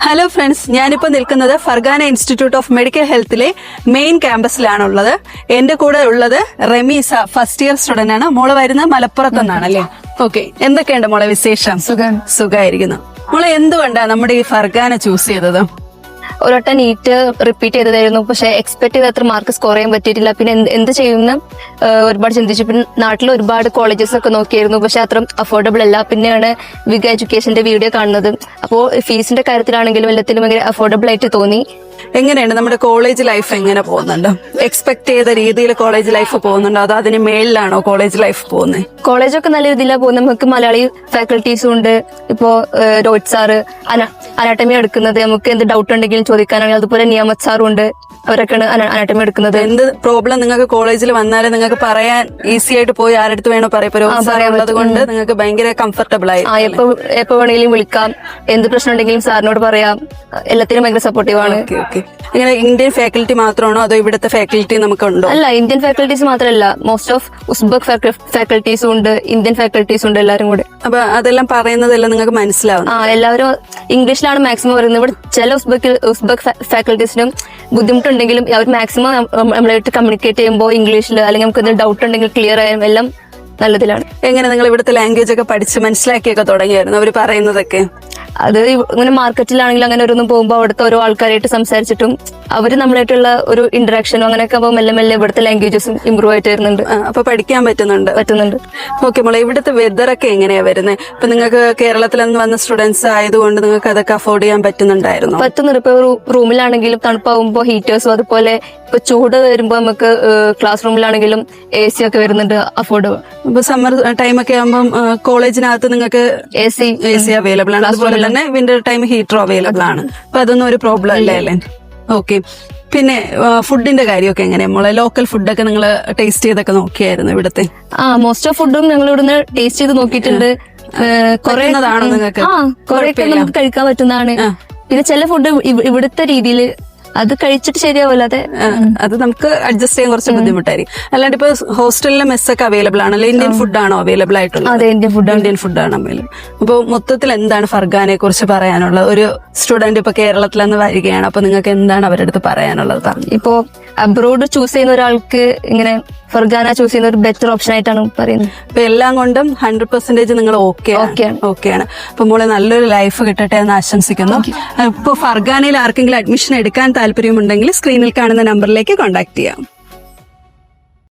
Hello friends, ഞാനിപ്പോൾ നിൽക്കുന്നത് Fergana institute of medical ഹെൽത്തിലെ മെയിൻ ക്യാമ്പസിലാണുള്ളത്. എന്റെ കൂടെ ഉള്ളത് റമീസ, ഫസ്റ്റ് ഇയർ സ്റ്റുഡന്റ് ആണ്. മോള് വരുന്നത് മലപ്പുറത്ത് നിന്നാണല്ലേ? ഓക്കെ, എന്തൊക്കെയുണ്ട് മോളെ വിശേഷം? സുഖമായിരിക്കുന്നു. മോളെ എന്തുകൊണ്ടാണ് നമ്മുടെ ഈ ഫർഗാന ചൂസ് ചെയ്തത്? ഒരൊട്ട നീറ്റ് റിപ്പീറ്റ് ചെയ്തതായിരുന്നു, പക്ഷെ എക്സ്പെക്ട് ചെയ്ത അത്ര മാർക്ക് സ്കോർ ചെയ്യാൻ പറ്റിയിട്ടില്ല. പിന്നെ എന്ത് ചെയ്യുന്ന ഒരുപാട് ചിന്തിച്ചു. പിന്നെ നാട്ടിൽ ഒരുപാട് കോളേജസ് ഒക്കെ നോക്കിയായിരുന്നു, പക്ഷെ അത്ര അഫോർഡബിൾ അല്ല. പിന്നെയാണ് വിക എഡ്യൂക്കേഷന്റെ വീഡിയോ കാണുന്നത്. അപ്പോൾ ഫീസിന്റെ കാര്യത്തിലാണെങ്കിലും എല്ലാത്തിനും ഭയങ്കര അഫോർഡബിൾ ആയിട്ട് തോന്നി. എങ്ങനെയാണ് നമ്മുടെ കോളേജ് ലൈഫ് എങ്ങനെ പോകുന്നുണ്ട്? എക്സ്പെക്ട് ചെയ്ത രീതിയിൽ കോളേജ് ലൈഫ് പോകുന്നുണ്ടോ, അതോ അതിന് മേളിലാണോ കോളേജ് ലൈഫ് പോകുന്നത്? കോളേജൊക്കെ നല്ല രീതിയിലാണ് പോകുന്നത്. നമുക്ക് മലയാളി ഫാക്കൽറ്റീസും ഉണ്ട്. ഇപ്പോ രോഹിത് സാറ് അനാട്ടമി എടുക്കുന്നത്, നമുക്ക് എന്ത് ഡൗട്ട് ഉണ്ടെങ്കിലും ചോദിക്കാനാണെങ്കിൽ. അതുപോലെ നിയമത് സാറും ഉണ്ട്, അവരൊക്കെയാണ് അനാട്ടമി എടുക്കുന്നത്. എന്ത് പ്രോബ്ലം നിങ്ങൾക്ക് കോളേജിൽ വന്നാലും നിങ്ങൾക്ക് പറയാൻ ഈസി ആയിട്ട് പോയി ആരടുത്ത് വേണോ പറയാനുള്ളത് കൊണ്ട് നിങ്ങൾക്ക് ഭയങ്കര കംഫർട്ടബിൾ ആയി. എപ്പോ വേണമെങ്കിലും വിളിക്കാം, എന്ത് പ്രശ്നം ഉണ്ടെങ്കിലും സാറിനോട് പറയാം. എല്ലാത്തിനും ഭയങ്കര സപ്പോർട്ടീവ് ആണ്. ഇങ്ങനെ ഇന്ത്യൻ ഫാക്കൽറ്റി മാത്രമാണോ അതോ ഇവിടുത്തെ ഫാക്കൽറ്റി നമുക്കുണ്ടോ? അല്ല, ഇന്ത്യൻ ഫാക്കൽറ്റീസ് മാത്രമല്ല, മോസ്റ്റ് ഓഫ് ഉസ്ബെക് ഫാക്കൽറ്റീസും ഉണ്ട്, ഇന്ത്യൻ ഫാക്കൽറ്റീസും ഉണ്ട്, എല്ലാവരും കൂടെ. അപ്പൊ അതെല്ലാം പറയുന്നതെല്ലാം നിങ്ങൾക്ക് മനസ്സിലാവും? എല്ലാവരും ഇംഗ്ലീഷിലാണ് മാക്സിമം പറയുന്നത്. ഇവിടെ ചില ഉസ്ബെക് ഫാക്കൽറ്റീസിനും ബുദ്ധിമുട്ടുണ്ടെങ്കിലും അവർ മാക്സിമം നമ്മളായിട്ട് കമ്മ്യൂണിക്കേറ്റ് ചെയ്യുമ്പോൾ ഇംഗ്ലീഷിൽ, അല്ലെങ്കിൽ നമുക്ക് എന്തെങ്കിലും ഡൗട്ട് ഉണ്ടെങ്കിൽ ക്ലിയർ ആയാലും എല്ലാം നല്ലതിലാണ്. എങ്ങനെ നിങ്ങൾ ഇവിടുത്തെ ലാംഗ്വേജ് ഒക്കെ പഠിച്ച് മനസ്സിലാക്കിയൊക്കെ തുടങ്ങിയായിരുന്നു അവർ പറയുന്നതൊക്കെ? അത് ഇങ്ങനെ മാർക്കറ്റിലാണെങ്കിലും അങ്ങനെ ഓരോന്നും പോകുമ്പോൾ അവിടുത്തെ ഓരോ ആൾക്കാരായിട്ട് സംസാരിച്ചിട്ടും അവര് നമ്മളായിട്ടുള്ള ഒരു ഇന്ററാക്ഷനും അങ്ങനെയൊക്കെ ആകുമ്പോൾ മെല്ലെ മെല്ലെ ഇവിടുത്തെ ലാംഗ്വേജസും ഇമ്പ്രൂവ് ആയിട്ട് വരുന്നുണ്ട്. അപ്പൊ പഠിക്കാൻ പറ്റുന്നുണ്ട്. ഓക്കെ മോളെ, ഇവിടുത്തെ വെതർ ഒക്കെ എങ്ങനെയാ വരുന്നത്? ഇപ്പൊ നിങ്ങൾക്ക് കേരളത്തിൽ നിന്ന് വന്ന സ്റ്റുഡൻസ് ആയതുകൊണ്ട് നിങ്ങൾക്ക് അതൊക്കെ അഫോർഡ് ചെയ്യാൻ പറ്റുന്നുണ്ടായിരുന്നു? പറ്റുന്നുണ്ട്. ഇപ്പൊ റൂമിലാണെങ്കിലും തണുപ്പാകുമ്പോൾ ഹീറ്റേഴ്സും, അതുപോലെ ഇപ്പൊ ചൂട് വരുമ്പോൾ നമുക്ക് ക്ലാസ് റൂമിലാണെങ്കിലും AC ഒക്കെ വരുന്നുണ്ട്, അഫോർഡബിൾ. ഇപ്പൊ സമ്മർ ടൈം ഒക്കെ ആകുമ്പോൾ കോളേജിനകത്ത് നിങ്ങൾക്ക് AC അവൈലബിൾ ആണ്, അതുപോലെ തന്നെ വിന്റർ ടൈം ഹീറ്റർ അവൈലബിൾ ആണ്. അപ്പൊ അതൊന്നും ഒരു പ്രോബ്ലം അല്ലേ? ഓക്കെ. പിന്നെ ഫുഡിന്റെ കാര്യമൊക്കെ എങ്ങനെയാ മോളെ? ലോക്കൽ ഫുഡൊക്കെ നിങ്ങൾ ടേസ്റ്റ് ചെയ്തൊക്കെ നോക്കിയായിരുന്നു ഇവിടുത്തെ? മോസ്റ്റ് ഓഫ് ഫുഡും ഞങ്ങൾ ഇവിടുന്ന് ടേസ്റ്റ് ചെയ്ത് നോക്കിയിട്ടുണ്ട്. കുറയുന്നതാണോ നിങ്ങൾക്ക്? കുറെയൊക്കെ നമുക്ക് കഴിക്കാൻ പറ്റുന്നതാണ്. പിന്നെ ചില ഫുഡ് ഇവിടുത്തെ രീതിയിൽ അത് കഴിച്ചിട്ട് ശരിയാവില്ല. അത് നമുക്ക് അഡ്ജസ്റ്റ് ചെയ്യാൻ കുറച്ച് ബുദ്ധിമുട്ടായിരിക്കും. അല്ലാണ്ട് ഇപ്പൊ ഹോസ്റ്റലിലെ മെസ്സൊക്കെ അവൈലബിൾ ആണല്ലോ? ഇന്ത്യൻ ഫുഡാണോ അവൈലബിൾ ആയിട്ടുള്ളത്? അതെ, ഇന്ത്യൻ ഫുഡാണ് അവൈലബിൾ. അപ്പൊ മൊത്തത്തിൽ എന്താണ് ഫർഗാനെ കുറിച്ച് പറയാനുള്ളത്? ഒരു സ്റ്റുഡന്റ് ഇപ്പൊ കേരളത്തിൽ നിന്ന് വരികയാണ്, അപ്പൊ നിങ്ങൾക്ക് എന്താണ് അവരുടെ അടുത്ത് പറയാനുള്ളത്? ഇപ്പോ അബ്രോഡ് ചൂസ് ചെയ്യുന്ന ഒരാൾക്ക് ഇങ്ങനെ ഫർഗാന ചൂസ് ചെയ്യുന്ന ഒരു ബെറ്റർ ഓപ്ഷൻ ആയിട്ടാണ് പറയുന്നത്. ഇപ്പൊ എല്ലാം കൊണ്ടും 100% നിങ്ങൾ ഓക്കെയാണ്. അപ്പൊ മോളെ നല്ലൊരു ലൈഫ് കിട്ടട്ടെ എന്ന് ആശംസിക്കുന്നു. ഇപ്പൊ ഫർഗാനയിൽ ആർക്കെങ്കിലും അഡ്മിഷൻ എടുക്കാൻ താല്പര്യമുണ്ടെങ്കിൽ സ്ക്രീനിൽ കാണുന്ന നമ്പറിലേക്ക് കോൺടാക്ട് ചെയ്യാം.